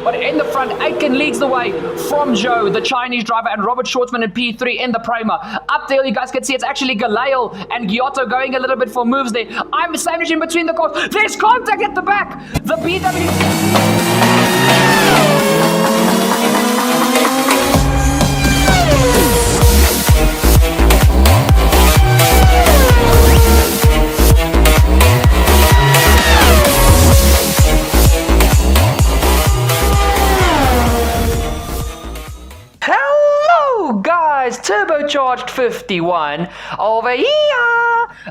But in the front, Aitken leads the way from Joe, the Chinese driver, and Robert Schwartzman in P3 in the Prema. Up there, you guys can see it's actually Galale and Giotto going a little bit for moves there. I'm sandwiched in between the cars. There's contact at the back. The BW... Turbocharged 51 over here.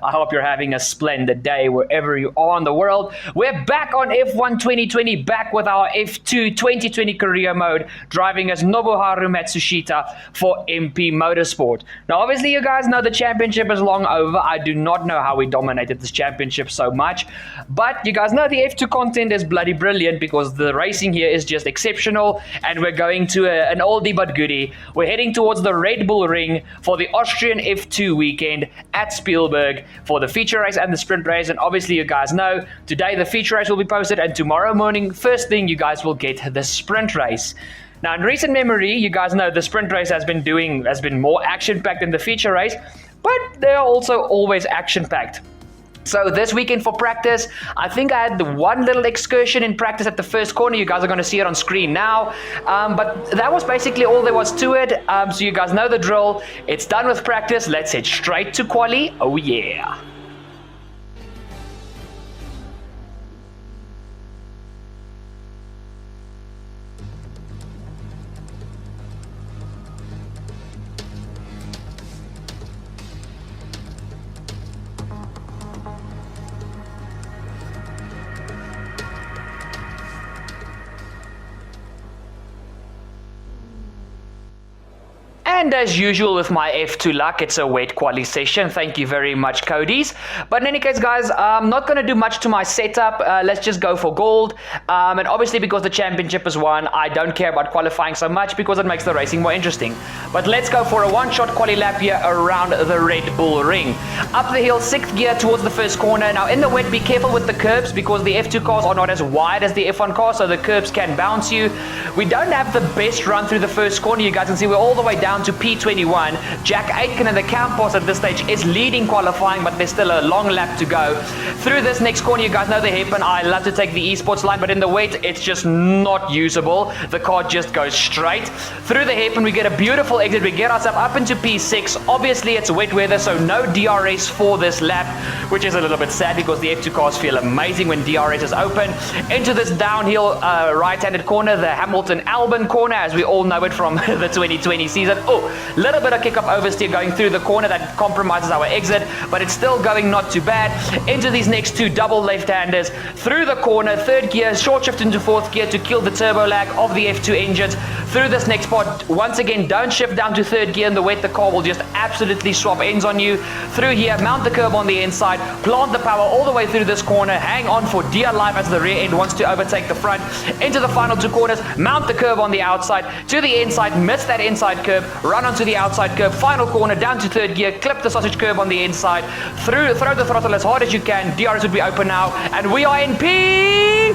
I hope you're having a splendid day wherever you are in the world. We're back on F1 2020, back with our F2 2020 career mode, driving as Nobuharu Matsushita for MP Motorsport. Now, obviously, you guys know the championship is long over. I do not know how we dominated this championship so much, but you guys know the F2 content is bloody brilliant because the racing here is just exceptional, and we're going to an oldie but goodie. We're heading towards the Red Bull Ring for the Austrian F2 weekend at Spielberg for the feature race and the sprint race. And obviously, you guys know today the feature race will be posted, and tomorrow morning, first thing, you guys will get the sprint race. Now, in recent memory, you guys know the sprint race has been more action-packed than the feature race, but they're also always action-packed. So this weekend for practice, I think I had the one little excursion in practice at the first corner. You guys are going to see it on screen now. But that was basically all there was to it. So you guys know the drill. It's done with practice. Let's head straight to quali. Oh yeah. And as usual with my F2 luck, it's a wet quali session. Thank you very much, Cody's. But in any case, guys, I'm not going to do much to my setup. Let's just go for gold. And obviously, because the championship is won, I don't care about qualifying so much because it makes the racing more interesting. But let's go for a one-shot quali lap here around the Red Bull Ring. Up the hill, 6th gear towards the first corner. Now, in the wet, be careful with the curbs because the F2 cars are not as wide as the F1 cars, so the curbs can bounce you. We don't have the best run through the first corner. You guys can see we're all the way down to P21. Jack Aitken in the camp boss at this stage is leading qualifying, but there's still a long lap to go. Through this next corner, you guys know the hairpin. I love to take the esports line, but in the wet, it's just not usable. The car just goes straight. Through the hairpin, we get a beautiful exit. We get ourselves up into P6. Obviously, it's wet weather, so no DRS for this lap, which is a little bit sad because the F2 cars feel amazing when DRS is open. Into this downhill right-handed corner, the Hamilton-Albon corner, as we all know it from the 2020 season. Oh, little bit of kick-up oversteer going through the corner that compromises our exit, but it's still going not too bad. Into these next two double left-handers. Through the corner, 3rd gear, short shift into 4th gear to kill the turbo lag of the F2 engines. Through this next spot, once again, don't shift down to 3rd gear in the wet. The car will just absolutely swap ends on you. Through here, mount the curb on the inside, plant the power all the way through this corner, hang on for dear life as the rear end wants to overtake the front. Into the final two corners, mount the curb on the outside, to the inside, miss that inside curb, run onto the outside curb, final corner, down to 3rd gear, clip the sausage curb on the inside, throw the throttle as hard as you can. DRS would be open now, and we are in P!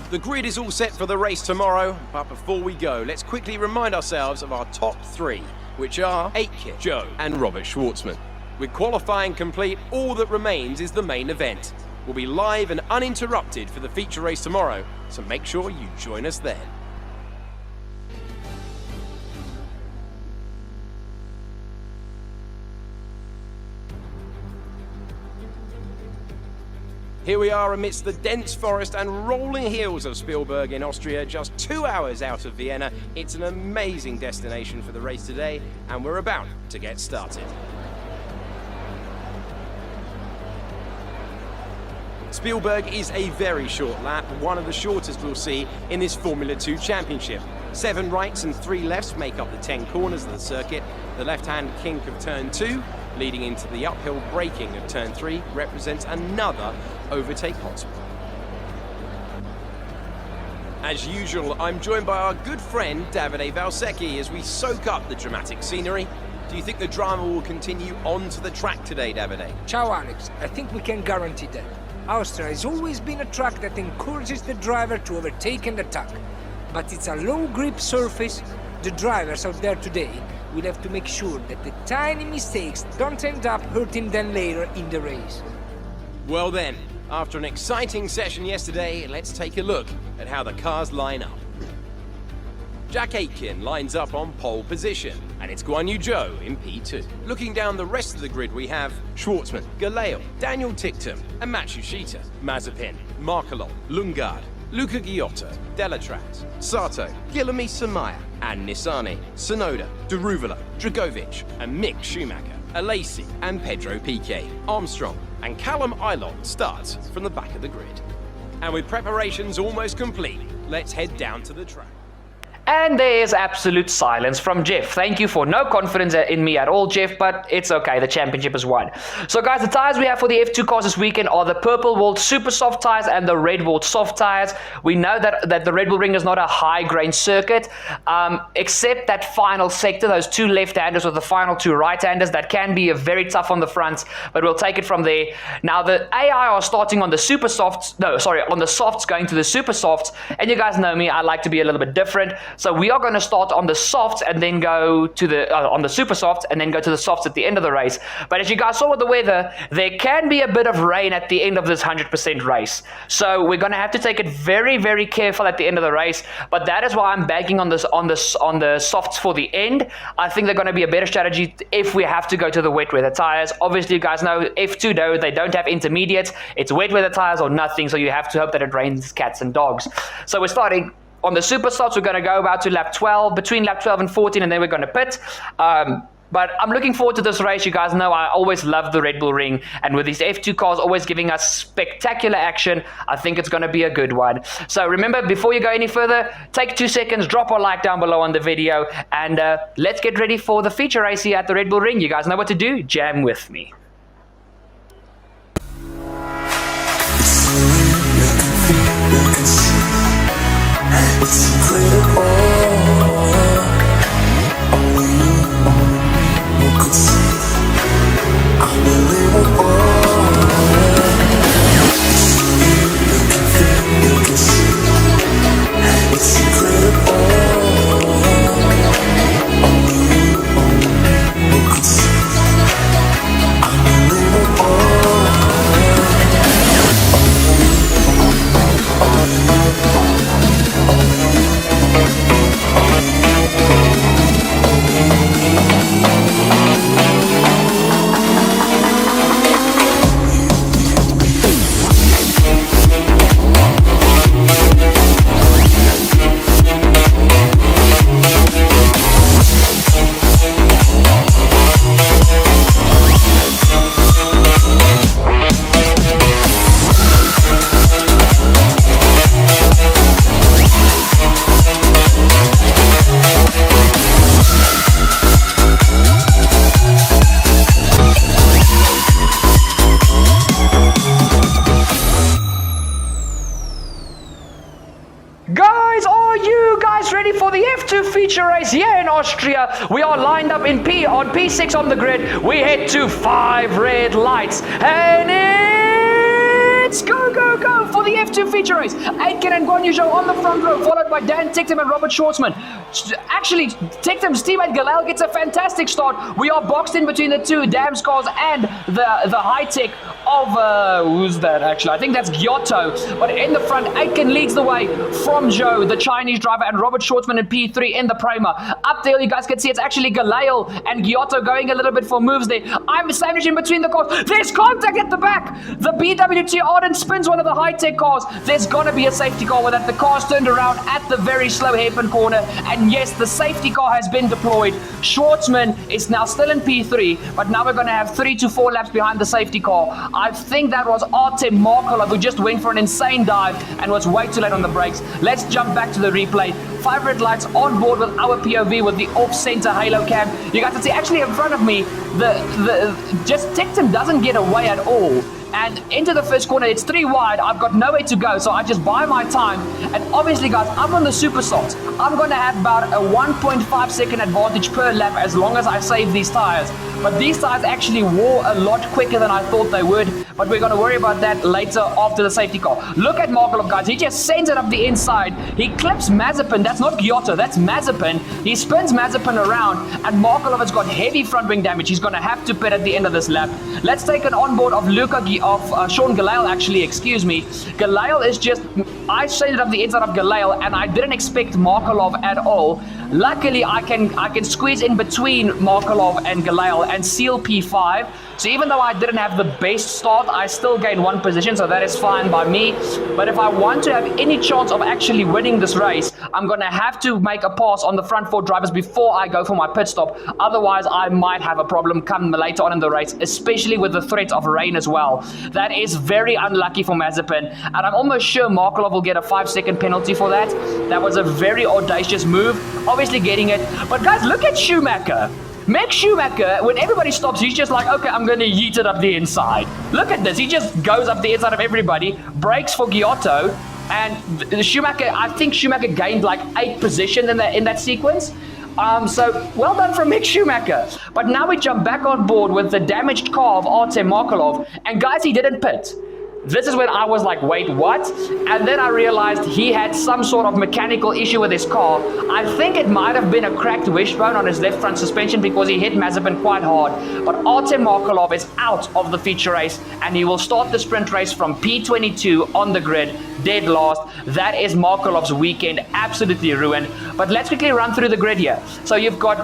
The grid is all set for the race tomorrow, but before we go, let's quickly remind ourselves of our top 3, which are Aitken, Joe, and Robert Schwartzman. With qualifying complete, all that remains is the main event. We'll be live and uninterrupted for the feature race tomorrow, so make sure you join us then. Here we are amidst the dense forest and rolling hills of Spielberg in Austria, just 2 hours out of Vienna. It's an amazing destination for the race today, and we're about to get started. Spielberg is a very short lap, one of the shortest we'll see in this Formula 2 championship. 7 rights and 3 lefts make up the 10 corners of the circuit. The left-hand kink of turn 2, leading into the uphill braking of turn 3, represents another overtake hotspot. As usual, I'm joined by our good friend Davide Valsecchi as we soak up the dramatic scenery. Do you think the drama will continue onto the track today, Davide? Ciao, Alex. I think we can guarantee that. Austria has always been a track that encourages the driver to overtake and attack. But it's a low grip surface. The drivers out there today will have to make sure that the tiny mistakes don't end up hurting them later in the race. Well then, after an exciting session yesterday, let's take a look at how the cars line up. Jack Aitken lines up on pole position, and it's Guan Yu Zhou in P2. Looking down the rest of the grid, we have Schwartzman, Galeo, Daniel Ticktum, and Matsushita, Mazepin, Markelov, Lundgaard, Luca Giotto, Delatraz, Sato, Guilherme Samaya, and Nissany, Sonoda, Daruvala, Dragovic, and Mick Schumacher, Alesi, and Pedro Piquet, Armstrong, and Callum Ilott starts from the back of the grid. And with preparations almost complete, let's head down to the track. And there's absolute silence from Jeff. Thank you for no confidence in me at all, Jeff, but it's okay. The championship is won. So, guys, the tires we have for the F2 cars this weekend are the Purple World Super Soft tires and the Red World Soft tires. We know that the Red Bull Ring is not a high-grain circuit, except that final sector, those two left-handers with the final two right-handers. That can be very tough on the fronts, but we'll take it from there. Now, the AI are starting on the Super Softs. No, sorry, on the Softs going to the Super Softs. And you guys know me, I like to be a little bit different. So we are going to start on the softs and then go to the on the super softs and then go to the softs at the end of the race. But as you guys saw with the weather, there can be a bit of rain at the end of this 100% race. So we're going to have to take it very, very careful at the end of the race. But that is why I'm banking on the softs for the end. I think they're going to be a better strategy if we have to go to the wet weather tires. Obviously, you guys know F2 though, they don't have intermediates. It's wet weather tires or nothing. So you have to hope that it rains cats and dogs. So we're starting on the super softs. We're going to go about to lap 12, between lap 12 and 14, and then we're going to pit. But I'm looking forward to this race. You guys know I always love the Red Bull Ring, and with these F2 cars always giving us spectacular action, I think it's going to be a good one. So remember, before you go any further, take 2 seconds, drop a like down below on the video, and let's get ready for the feature race here at the Red Bull Ring. You guys know what to do. Jam with me. It's incredible. Only you could see. Unbelievable. You can feel, you can see. It's incredible. Only you could see. Unbelievable. Race here in Austria. We are lined up on P6 on the grid. We head to 5 red lights, and it's go, go, go for the F2 feature race. Aitken and Guan Yu Zhou on the front row, followed by Dan Ticktum and Robert Schwartzman. Actually, Ticktum's teammate Galal gets a fantastic start. We are boxed in between the two Dams cars and the high tech of who's that actually? I think that's Giotto. But in the front, Aitken leads the way from Zhou, the Chinese driver, and Robert Schwartzman in P3 in the Prema. Up there, you guys can see it's actually Galal and Giotto going a little bit for moves there. I'm sandwiched in between the cars. There's contact at the back. The BWT Arden spins one of the high-tech cars. There's gonna be a safety car with that. The car's turned around at the very slow hairpin corner. And yes, the safety car has been deployed. Schwartzman is now still in P3, but now we're gonna have 3 to 4 laps behind the safety car. I think that was Artem Markelov who just went for an insane dive and was way too late on the brakes. Let's jump back to the replay. 5 red lights on board with our POV with the off-center halo cam. You guys can see actually in front of me, just Ticktum doesn't get away at all. and into the first corner. It's 3 wide. I've got nowhere to go, so I just buy my time. And obviously, guys, I'm on the super softs. I'm going to have about a 1.5 second advantage per lap as long as I save these tires. But these tires actually wore a lot quicker than I thought they would. But we're going to worry about that later after the safety car. Look at Markelov, guys. He just sends it up the inside. He clips Mazepin. That's not Giotto. That's Mazepin. He spins Mazepin around. And Markelov has got heavy front wing damage. He's going to have to pit at the end of this lap. Let's take an onboard of Sean Gelael, actually. Excuse me. Gelael is just... I shaded up the inside of Gelael, and I didn't expect Markelov at all. Luckily, I can squeeze in between Markelov and Gelael and seal P5. So even though I didn't have the best start, I still gained 1 position, so that is fine by me. But if I want to have any chance of actually winning this race, I'm going to have to make a pass on the front 4 drivers before I go for my pit stop. Otherwise, I might have a problem come later on in the race, especially with the threat of rain as well. That is very unlucky for Mazepin, and I'm almost sure Markelov will get a 5-second penalty for that. That was a very audacious move, obviously getting it. But guys, look at Schumacher. Mick Schumacher, when everybody stops, he's just like, okay, I'm going to yeet it up the inside. Look at this. He just goes up the inside of everybody, brakes for Giotto, and Schumacher, I think Schumacher gained like 8 positions in that sequence. So well done from Mick Schumacher. But now we jump back on board with the damaged car of Artem Markelov. And guys, he didn't pit. This is when I was like, wait, what? And then I realized he had some sort of mechanical issue with his car. I think it might have been a cracked wishbone on his left front suspension because he hit Mazepin quite hard. But Artem Markelov is out of the feature race, and he will start the sprint race from P22 on the grid, dead last. That is Markelov's weekend, absolutely ruined. But let's quickly run through the grid here. So you've got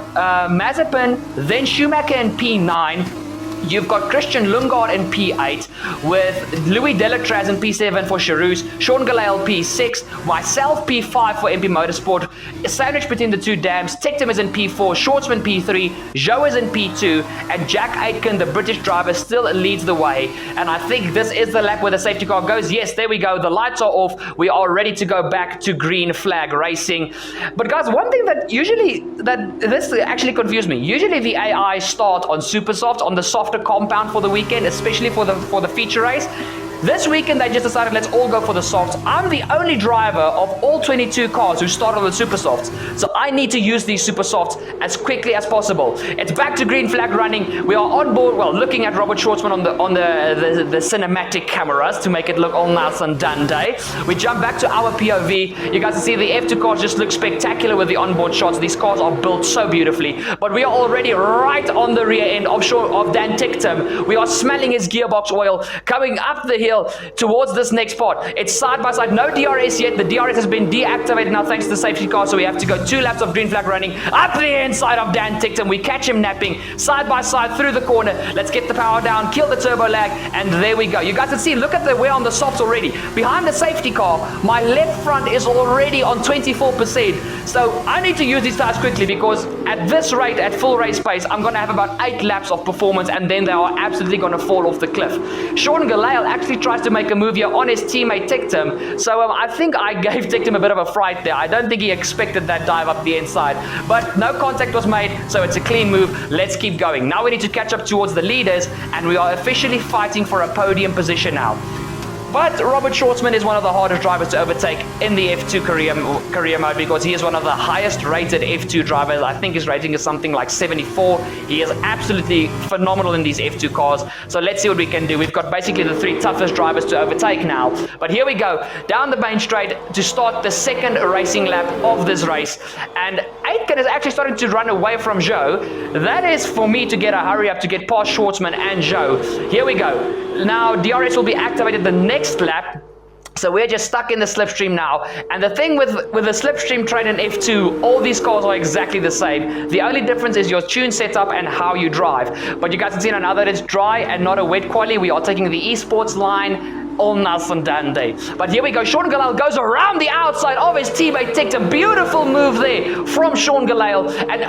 Mazepin, then Schumacher in P9. You've got Christian Lundgaard in P8 with Louis Delatraz in P7 for Charouz, Sean Gelael P6, myself P5 for MP Motorsport, sandwiched between the 2 dams. Tectum is in P4, Schwartzman P3, Zhou is in P2, and Jack Aitken, the British driver, still leads the way. And I think this is the lap where the safety car goes. Yes, there we go. The lights are off. We are ready to go back to green flag racing. But guys, one thing that this actually confused me. Usually the AI start on super soft, on the softer compound for the weekend, especially for the feature race. This weekend they just decided let's all go for the softs. I'm the only driver of all 22 cars who started with super softs, so I need to use these super softs as quickly as possible. It's back to green flag running. We are on board, well, looking at Robert Schwartzman on the cinematic cameras to make it look all nice and dandy. We jump back to our POV. You guys can see the F2 cars just look spectacular with the onboard shots. These cars are built so beautifully. But we are already right on the rear end of Dan Ticktum. We are smelling his gearbox oil coming up the hill towards this next part. It's side by side, no DRS yet. The DRS has been deactivated now thanks to the safety car, so we have to go 2 laps of green flag running up the inside of Dan Ticktum. We catch him napping side by side through the corner. Let's get the power down, kill the turbo lag, and there we go. You guys can see, look at the wear on the softs already. Behind the safety car, my left front is already on 24%. So I need to use these tires quickly because at this rate, at full race pace, I'm going to have about 8 laps of performance, and then they are absolutely going to fall off the cliff. Sean Gelael actually tries to make a move here on his teammate Ticktum. So I think I gave Ticktum a bit of a fright there. I don't think he expected that dive up the inside. But no contact was made, so it's a clean move. Let's keep going. Now we need to catch up towards the leaders, and we are officially fighting for a podium position now. But Robert Schwartzman is one of the hardest drivers to overtake in the F2 career mode because he is one of the highest rated F2 drivers. I think his rating is something like 74. He is absolutely phenomenal in these F2 cars. So let's see what we can do. We've got basically the 3 toughest drivers to overtake now. But here we go, down the main straight to start the second racing lap of this race. And Aitken is actually starting to run away from Zhou. That is for me to get a hurry up to get past Schwartzman and Zhou. Here we go. Now DRS will be activated the next lap. So we're just stuck in the slipstream now. And the thing with the slipstream train in F2, all these cars are exactly the same. The only difference is your tune setup and how you drive. But you guys can see now that it's dry and not a wet quali, we are taking the esports line. all nice and dandy. But here we go. Sean Galal goes around the outside of his teammate Tictum. Beautiful move there from Sean Galal. And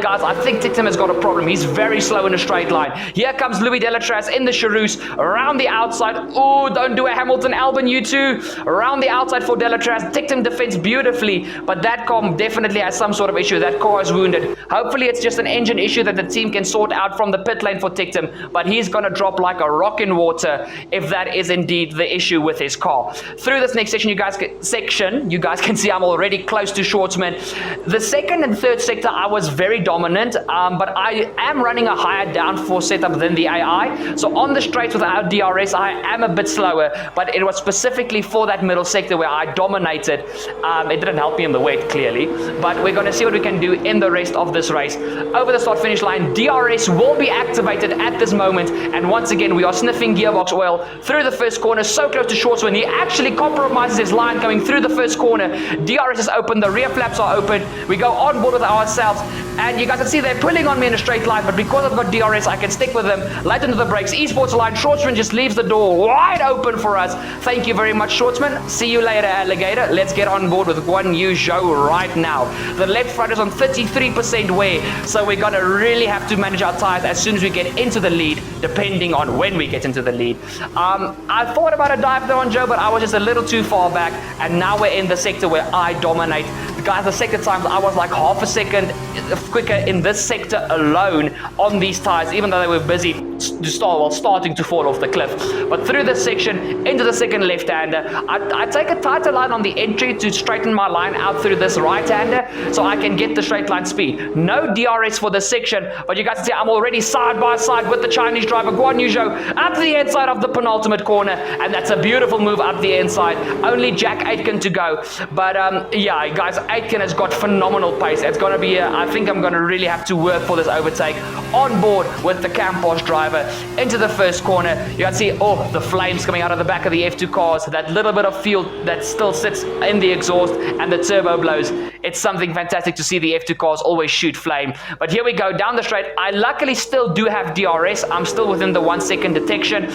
guys, I think Tictum has got a problem. He's very slow in a straight line. Here comes Louis Delatraz in the Charouse around the outside. Oh, don't do a Hamilton Albon, you two. Around the outside for Delatraz. Tictum defends beautifully, but that car definitely has some sort of issue. That car is wounded. Hopefully it's just an engine issue that the team can sort out from the pit lane for Tictum, but he's going to drop like a rock in water if that is indeed the issue with his car. Through this next section, you guys can see I'm already close to Schwartzman. The second and third sector, I was very dominant, but I am running a higher downforce setup than the AI. So on the straights without DRS, I am a bit slower, but it was specifically for that middle sector where I dominated. It didn't help me in the wet, clearly, but we're going to see what we can do in the rest of this race. Over the start finish line, DRS will be activated at this moment, and once again we are sniffing gearbox oil through the first corner, so close to Schwartzman. He actually compromises his line going through the first corner. DRS is open, the rear flaps are open, we go on board with ourselves, and you guys can see they're pulling on me in a straight line, but because I've got DRS I can stick with them. Light into the brakes, esports line, Schwartzman just leaves the door wide open for us. Thank you very much, Schwartzman. See you later, alligator. Let's get on board with Guan Yu Zhou right now. The left front is on 33% wear, so we're gonna really have to manage our tires as soon as we get into the lead, depending on when we get into the lead. I thought about a dive there on Joe, but I was just a little too far back, and now we're in the sector where I dominate. Guys, the second times I was like half a second quicker in this sector alone on these tires, even though they were busy starting to fall off the cliff. But through this section, into the second left-hander, I take a tighter line on the entry to straighten my line out through this right-hander so I can get the straight line speed. No DRS for this section, but you guys can see I'm already side by side with the Chinese driver Guan Yu Zhou up the inside of the penultimate corner, and that's a beautiful move up the inside. Only Jack Aitken to go, but yeah guys, Aitken has got phenomenal pace. It's going to be I think I'm going to really have to work for this overtake. On board with the Campos driver into the first corner. You can see the flames coming out of the back of the F2 cars, that little bit of fuel that still sits in the exhaust, and the turbo blows. It's something fantastic to see the F2 cars always shoot flame. But here we go down the straight. I luckily still do have DRS. I'm still within the 1 second detection.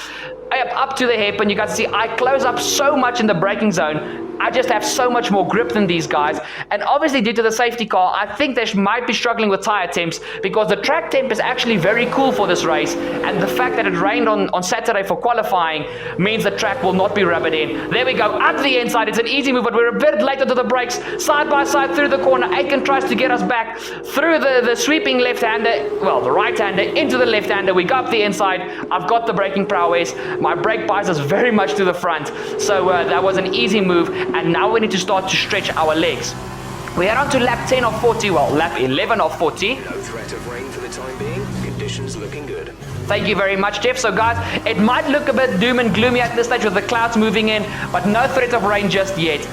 Up to the hairpin, you guys see I close up so much in the braking zone. I just have so much more grip than these guys, and obviously due to the safety car, I think they might be struggling with tire temps, because the track temp is actually very cool for this race, and the fact that it rained on Saturday for qualifying means the track will not be rubbing in. There we go, up the inside. It's an easy move, but we're a bit late into the brakes. Side by side through the corner, Aiken tries to get us back through the sweeping left-hander, well, the right-hander into the left-hander. We go up the inside. I've got the braking prowess. My brake bias is very much to the front, so that was an easy move. And now we need to start to stretch our legs. We are on to lap 10 of 40, well, lap 11 of 40. No threat of rain for the time being. Conditions looking good. Thank you very much, Jeff. So guys, it might look a bit doom and gloomy at this stage with the clouds moving in, but no threat of rain just yet.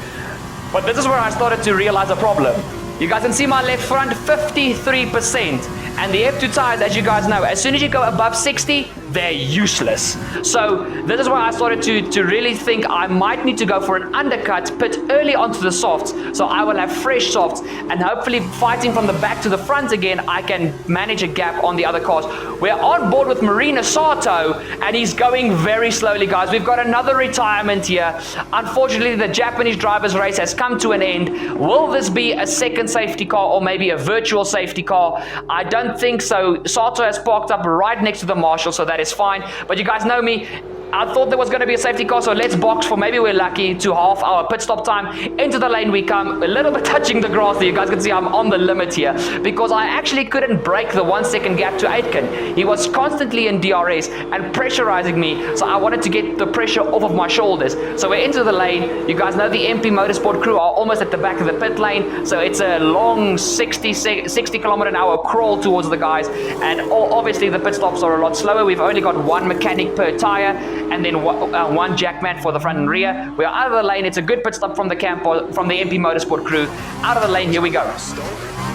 But this is where I started to realize a problem. You guys can see my left front, 53%. And the F2 tires, as you guys know, as soon as you go above 60, they're useless. So this is where I started to really think I might need to go for an undercut, pit early onto the softs, so I will have fresh softs, and hopefully fighting from the back to the front again, I can manage a gap on the other cars. We're on board with Marina Sato, and he's going very slowly, guys. We've got another retirement here. Unfortunately, the Japanese drivers race has come to an end. Will this be a second safety car or maybe a virtual safety car? I don't think so. Sato has parked up right next to the marshal, so that is fine. But you guys know me, I thought there was going to be a safety car, so let's box for maybe we're lucky to half our pit stop time. Into the lane we come, a little bit touching the grass there. You guys can see I'm on the limit here because I actually couldn't break the 1 second gap to Aitken. He was constantly in DRS and pressurizing me, so I wanted to get the pressure off of my shoulders. So we're into the lane. You guys know the MP Motorsport crew are almost at the back of the pit lane, so it's a long 60 km/h crawl towards the guys, and obviously the pit stops are a lot slower. We've only got one mechanic per tire, and then one jackman for the front and rear. We are out of the lane. It's a good pit stop from the MP Motorsport crew. Out of the lane, here we go. Stop.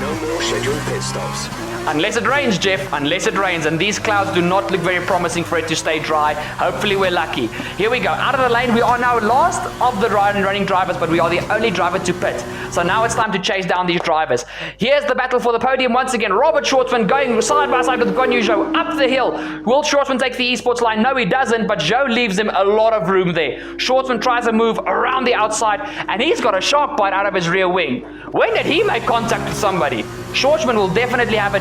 No more scheduled pit stops. Unless it rains, Jeff, unless it rains. And these clouds do not look very promising for it to stay dry. Hopefully we're lucky. Here we go. Out of the lane, we are now last of the running drivers, but we are the only driver to pit. So now it's time to chase down these drivers. Here's the battle for the podium once again. Robert Schwartzman going side by side with Guan Yu Zhou up the hill. Will Schwartzman take the esports line? No, he doesn't, but Zhou leaves him a lot of room there. Schwartzman tries to move around the outside, and he's got a shark bite out of his rear wing. When did he make contact with somebody? Schwartzman will definitely have a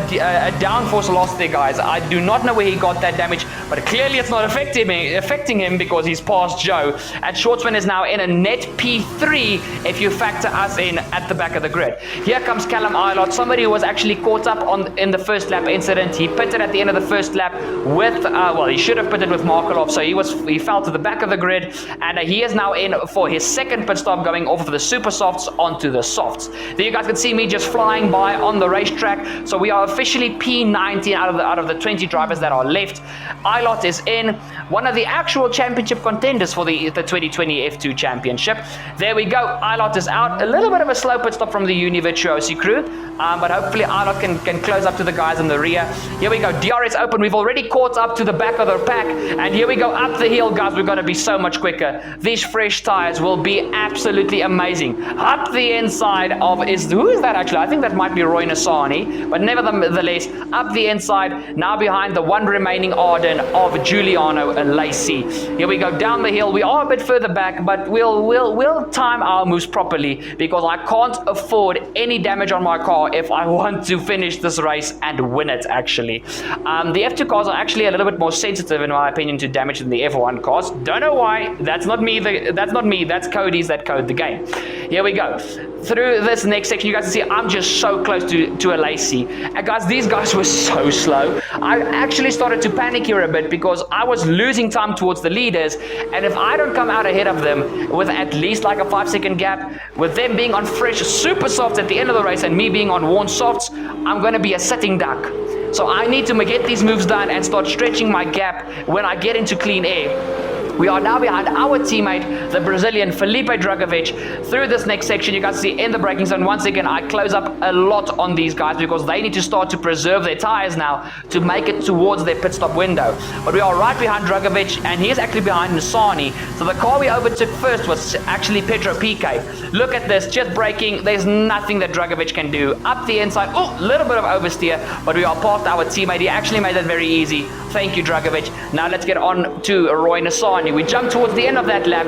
downforce loss there, guys. I do not know where he got that damage, but clearly it's not affecting him because he's past Zhou. And Schwartzman is now in a net P3 if you factor us in at the back of the grid. Here comes Callum Eilert, somebody who was actually caught up in the first lap incident. He pitted at the end of the first lap with, he should have pitted with Markelov, so he fell to the back of the grid, and he is now in for his second pit stop, going off of the super softs onto the softs. There you guys can see me just flying by on the racetrack. So we are officially P19 out of the 20 drivers that are left. Eilert is in, one of the actual championship contenders for the 2020 F2 championship. There we go. Eilert is out. A little bit of a slow pit stop from the Univirtuosi crew, but hopefully Eilert can close up to the guys in the rear. Here we go. DRS open. We've already caught up to the back of the pack, and here we go up the hill, guys. We're going to be so much quicker. These fresh tires will be absolutely amazing. Up the inside of who is that actually? I think that might be Roy Nassani, but nevertheless, up the inside, now behind the one remaining Arden of Giuliano and Lacey. Here we go down the hill. We are a bit further back, but we'll time our moves properly because I can't afford any damage on my car if I want to finish this race and win it, actually. The F2 cars are actually a little bit more sensitive, in my opinion, to damage than the F1 cars. Don't know why. That's not me. That's Cody's that code the game. Here we go. Through this next section, you guys can see I'm just so close to a Lacey. And guys, these guys were so slow. I actually started to panic here a bit because I was losing time towards the leaders, and if I don't come out ahead of them with at least like a 5-second gap, with them being on fresh super softs at the end of the race and me being on worn softs, I'm going to be a sitting duck. So I need to get these moves done and start stretching my gap when I get into clean air. We are now behind our teammate, the Brazilian Felipe Dragovic. Through this next section, you guys see in the braking zone, once again, I close up a lot on these guys because they need to start to preserve their tires now to make it towards their pit stop window. But we are right behind Dragovic, and he is actually behind Nisani. So the car we overtook first was actually Pedro Piquet. Look at this, just braking. There's nothing that Dragovic can do. Up the inside, a little bit of oversteer, but we are past our teammate. He actually made it very easy. Thank you, Dragovic. Now let's get on to Roy Nisani. We jump towards the end of that lap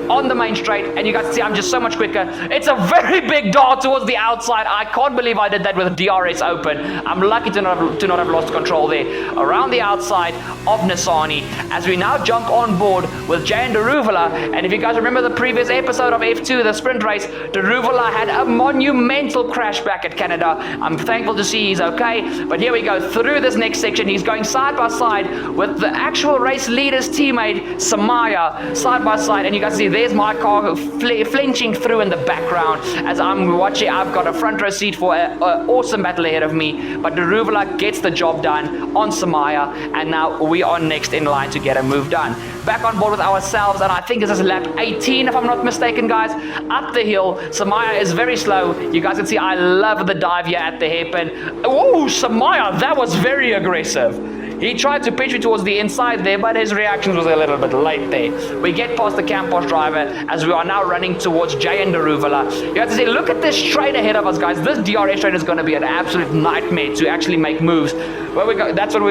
on the main straight, and you guys see I'm just so much quicker. It's a very big dart towards the outside. I can't believe I did that with DRS open. I'm lucky to not have lost control there. Around the outside of Nisani, as we now jump on board with Jan Deruvala. And if you guys remember the previous episode of F2, the sprint race, Deruvala had a monumental crash back at Canada. I'm thankful to see he's okay. But here we go through this next section. He's going side by side with the actual race leader's teammate, Samaya, side by side. And you guys see there's my car flinching through in the background as I'm watching. I've got a front row seat for an awesome battle ahead of me. But Deruvala gets the job done on Samaya, and now we are next in line to get a move done. Back on board with ourselves, and I think this is lap 18 if I'm not mistaken, guys. Up the hill, Samaya is very slow. You guys can see I love the dive here at the hairpin. Oh, Samaya, that was very aggressive. He tried to pitch me towards the inside there, but his reaction was a little bit late there. We get past the Campos driver as we are now running towards Jay and Deruvala. You have to say, look at this straight ahead of us, guys. This DRS straight is going to be an absolute nightmare to actually make moves. Where we go, that's what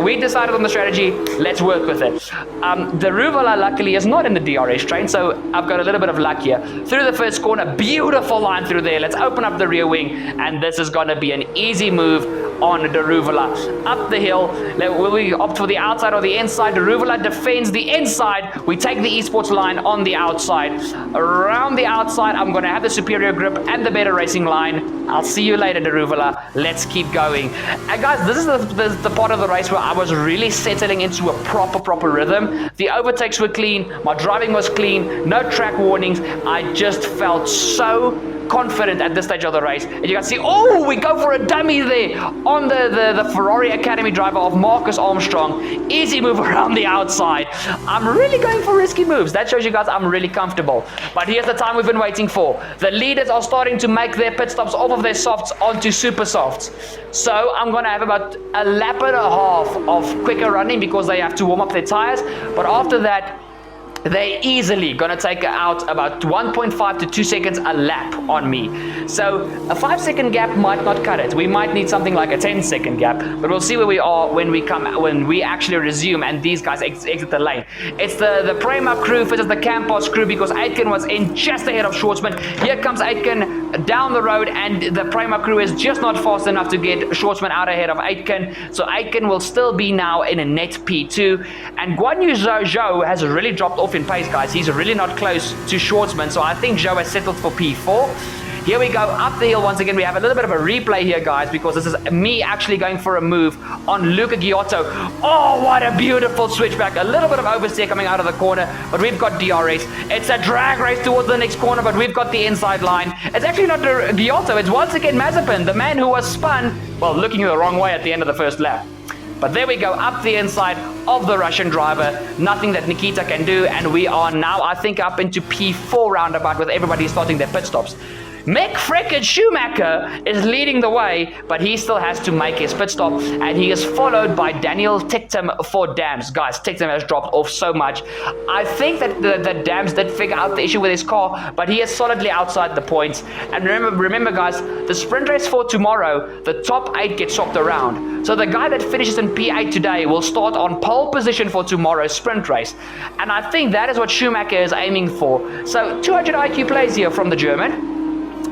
we decided on the strategy. Let's work with it. Deruvala luckily is not in the DRS train, so I've got a little bit of luck here. Through the first corner, beautiful line through there. Let's open up the rear wing, and this is going to be an easy move on Deruvala. Up the hill, will we opt for the outside or the inside? Deruvala defends the inside. We take the esports line on the outside. Around the outside, I'm going to have the superior grip and the better racing line. I'll see you later, Deruvala. Let's keep going. And guys, this is the part of the race where I was really settling into a proper rhythm. The overtakes were clean. My driving was clean. No track warnings. I just felt so confident at this stage of the race. And you can see, oh, we go for a dummy there on the Ferrari Academy driver of Marcus Armstrong. Easy move around the outside. I'm really going for risky moves. That shows you guys I'm really comfortable. But here's the time we've been waiting for. The leaders are starting to make their pit stops off of their softs onto super softs. So I'm going to have about a lap and a half of quicker running because they have to warm up their tires. But after that, they're easily going to take out about 1.5 to 2 seconds a lap on me. So a 5-second gap might not cut it. We might need something like a 10-second gap, but we'll see where we are when we actually resume and these guys exit the lane. It's the Prema crew versus the Campos crew because Aitken was in just ahead of Schwartzman. Here comes Aitken down the road and the Prema crew is just not fast enough to get Schwartzman out ahead of Aitken. So Aitken will still be now in a net P2 and Guan Yu Zhou has really dropped off in pace, guys. He's really not close to Schwartzman, so I think Zhou has settled for P4. Here we go up the hill once again. We have a little bit of a replay here, guys, because this is me actually going for a move on Luca Giotto. Oh, what a beautiful switchback. A little bit of oversteer coming out of the corner, but we've got DRS. It's a drag race towards the next corner, but we've got the inside line. It's actually not Giotto. It's once again Mazepin, the man who was spun, well, looking the wrong way at the end of the first lap. But there we go, up the inside of the Russian driver. Nothing that Nikita can do. And we are now, I think, up into P4 roundabout with everybody starting their pit stops. Mick frickin' Schumacher is leading the way, but he still has to make his pit stop, and he is followed by Daniel Ticktum for Dams. Guys, Ticktum has dropped off so much. I think that the Dams did figure out the issue with his car, but he is solidly outside the points. And remember guys, the sprint race for tomorrow, the top 8 get swapped around. So the guy that finishes in P8 today will start on pole position for tomorrow's sprint race. And I think that is what Schumacher is aiming for. So 200 IQ plays here from the German.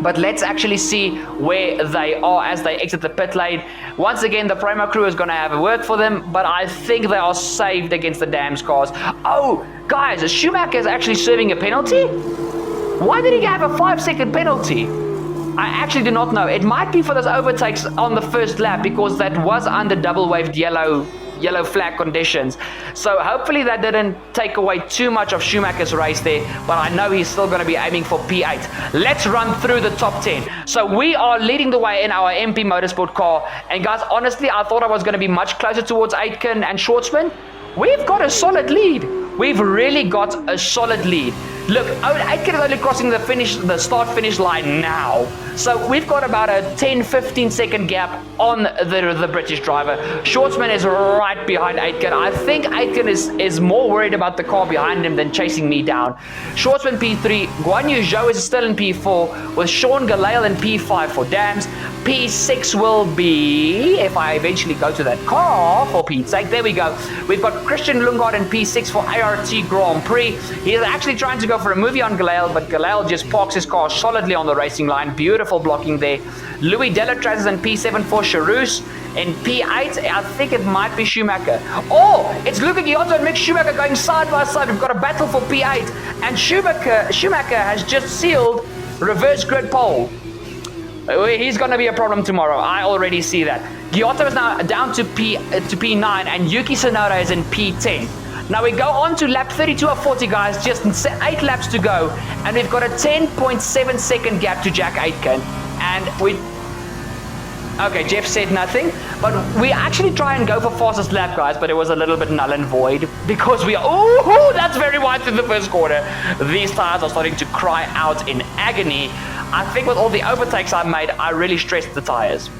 But let's actually see where they are as they exit the pit lane. Once again, the Prema crew is going to have a work for them, but I think they are saved against the Dams cars. Oh, guys, Schumacher is actually serving a penalty? Why did he have a 5-second penalty? I actually do not know. It might be for those overtakes on the first lap because that was under double-waved yellow flag conditions. So hopefully that didn't take away too much of Schumacher's race there, but I know he's still going to be aiming for P8. Let's run through the top 10. So we are leading the way in our MP Motorsport car, and guys, honestly, I thought I was going to be much closer towards Aitken and Schwartzman. We've got a solid lead. We've really got a solid lead. Look, Aitken is only crossing the start-finish line now. So we've got about a 10-15 second gap on the British driver. Schwartzman is right behind Aitken. I think Aitken is more worried about the car behind him than chasing me down. Schwartzman P3, Guan Yu Zhou is still in P4, with Sean Galale in P5 for Dams. P6 will be, if I eventually go to that car, for Pete's sake, there we go. We've got Christian Lundgaard in P6 for ART Grand Prix. He's actually trying to go for a movie on Galale, but Galale just parks his car solidly on the racing line. Beautiful blocking there. Louis Delatraz is in P7 for Charouz. In P8, I think it might be Schumacher. Oh, it's Luca Giotto and Mick Schumacher going side by side. We've got a battle for P8, and Schumacher has just sealed reverse grid pole. He's going to be a problem tomorrow. I already see that. Giotto is now down to P9, and Yuki Tsunoda is in P10. Now we go on to lap 32 of 40, guys. Just 8 laps to go, and we've got a 10.7 second gap to Jack Aitken. And okay, Jeff said nothing, but we actually try and go for fastest lap, guys, but it was a little bit null and void because that's very wide through the first corner. These tires are starting to cry out in agony. I think with all the overtakes I made, I really stressed the tires.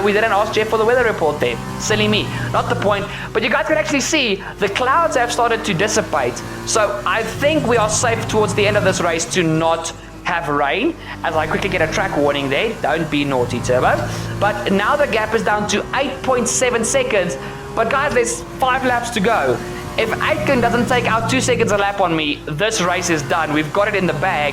We didn't ask Jeff for the weather report there. Silly me. Not the point. But you guys can actually see the clouds have started to dissipate. So I think we are safe towards the end of this race to not have rain, as I quickly get a track warning there. Don't be naughty, Turbo. But now the gap is down to 8.7 seconds. But guys, there's 5 laps to go. If Aitken doesn't take out 2 seconds a lap on me, this race is done. We've got it in the bag.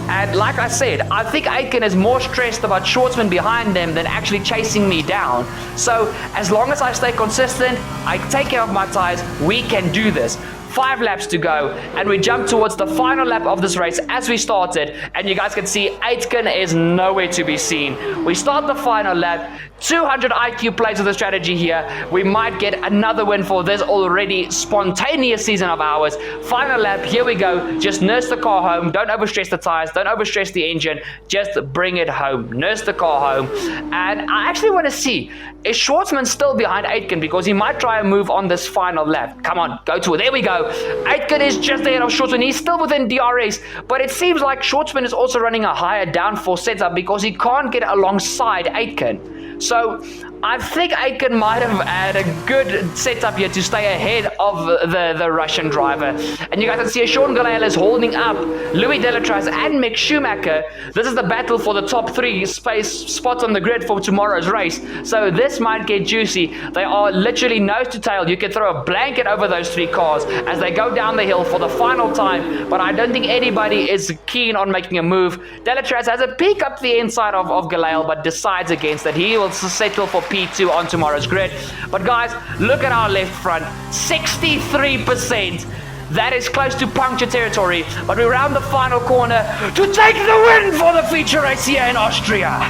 And like I said, I think Aitken is more stressed about Schwartzman behind them than actually chasing me down. So as long as I stay consistent, I take care of my tires, we can do this. 5 laps to go, and we jump towards the final lap of this race as we started, and you guys can see Aitken is nowhere to be seen. We start the final lap, 200 IQ plays with the strategy here. We might get another win for this already spontaneous season of ours. Final lap, here we go. Just nurse the car home. Don't overstress the tires. Don't overstress the engine. Just bring it home. Nurse the car home. And I actually want to see, is Schwartzman still behind Aitken? Because he might try and move on this final lap. Come on, go to it. There we go. Aitken is just ahead of Schwartzman. He's still within DRS. But it seems like Schwartzman is also running a higher downforce setup because he can't get alongside Aitken. So I think Aitken might have had a good setup here to stay ahead of the Russian driver. And you guys can see Sean Galael is holding up Louis Delatraz and Mick Schumacher. This is the battle for the top 3 spots on the grid for tomorrow's race. So this might get juicy. They are literally nose to tail. You can throw a blanket over those 3 cars as they go down the hill for the final time. But I don't think anybody is keen on making a move. Delatraz has a peek up the inside of Galael, but decides against that. He will settle for P2 on tomorrow's grid. But guys, look at our left front, 63%. That is close to puncture territory, but we round the final corner to take the win for the feature race here in Austria.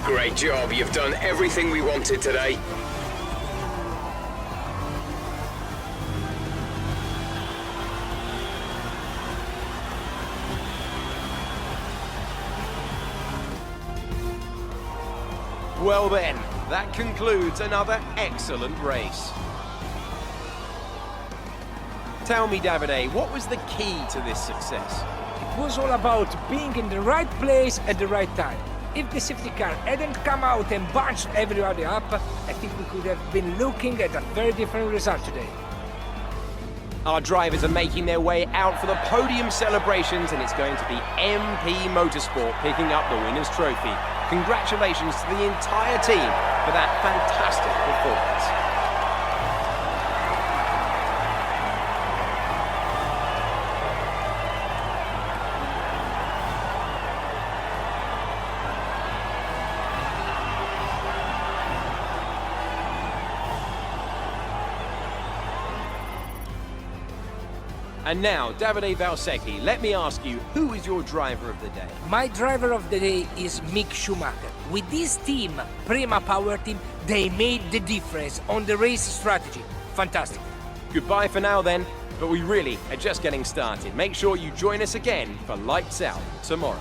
Great job. You've done everything we wanted today. Well then, that concludes another excellent race. Tell me, Davide, what was the key to this success? It was all about being in the right place at the right time. If the safety car hadn't come out and bunched everybody up, I think we could have been looking at a very different result today. Our drivers are making their way out for the podium celebrations, and it's going to be MP Motorsport picking up the winner's trophy. Congratulations to the entire team for that fantastic performance. And now, Davide Valsecchi, let me ask you, who is your driver of the day? My driver of the day is Mick Schumacher. With this team, Prima Power Team, they made the difference on the race strategy. Fantastic. Goodbye for now then, but we really are just getting started. Make sure you join us again for Lights Out tomorrow.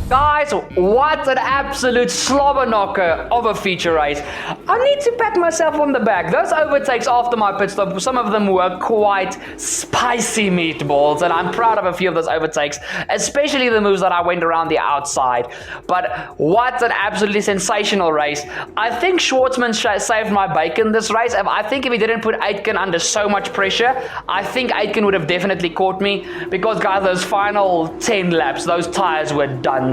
Guys, what an absolute slobber knocker of a feature race. I need to pat myself on the back. Those overtakes after my pit stop, some of them were quite spicy meatballs, and I'm proud of a few of those overtakes, especially the moves that I went around the outside. But what an absolutely sensational race. I think Schwartzman saved my bacon this race. I think if he didn't put Aitken under so much pressure, I think Aitken would have definitely caught me, because guys, those final 10 laps, those tires were done.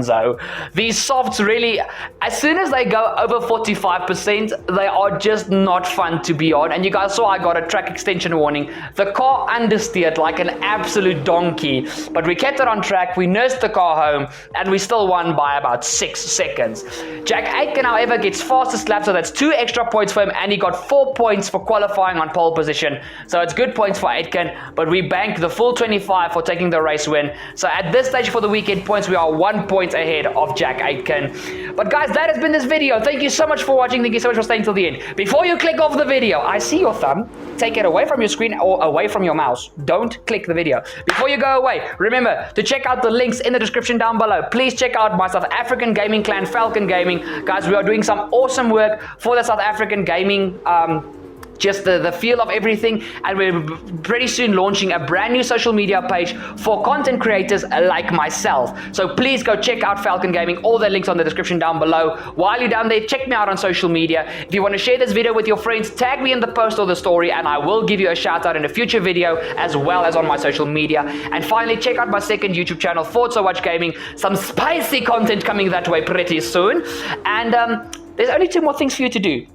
These softs really, as soon as they go over 45%, they are just not fun to be on. And you guys saw I got a track extension warning. The car understeered like an absolute donkey, but we kept it on track, we nursed the car home, and we still won by about 6 seconds. Jack Aitken, however, gets fastest lap, so that's 2 extra points for him, and he got 4 points for qualifying on pole position. So it's good points for Aitken, but we bank the full 25 for taking the race win. So at this stage for the weekend points, we are 1 point ahead of Jack Aitken. But guys, that has been this video. Thank you so much for watching. Thank you so much for staying till the end. Before you click off the video, I see your thumb. Take it away from your screen or away from your mouse. Don't click the video. Before you go away, remember to check out the links in the description down below. Please check out my South African gaming clan, Falcon Gaming. Guys, we are doing some awesome work for the South African gaming just the feel of everything, and we're pretty soon launching a brand new social media page for content creators like myself. So please go check out Falcon Gaming. All the links on the description down below. While you're down there, check me out on social media. If you want to share this video with your friends, tag me in the post or the story, and I will give you a shout out in a future video, as well as on my social media. And finally, check out my second YouTube channel, Forza Watch Gaming. Some spicy content coming that way pretty soon. And there's only 2 more things for you to do.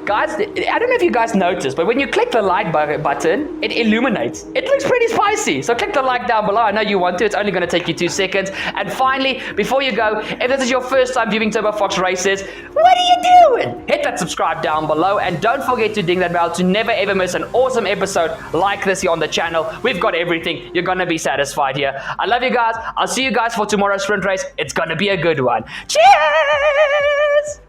Guys, I don't know if you guys noticed, but when you click the like button, it illuminates. It looks pretty spicy. So click the like down below. I know you want to. It's only going to take you 2 seconds. And finally, before you go, if this is your first time viewing Turbo Fox Races, what are you doing? Hit that subscribe down below and don't forget to ding that bell to never ever miss an awesome episode like this here on the channel. We've got everything. You're going to be satisfied here. I love you guys. I'll see you guys for tomorrow's sprint race. It's going to be a good one. Cheers!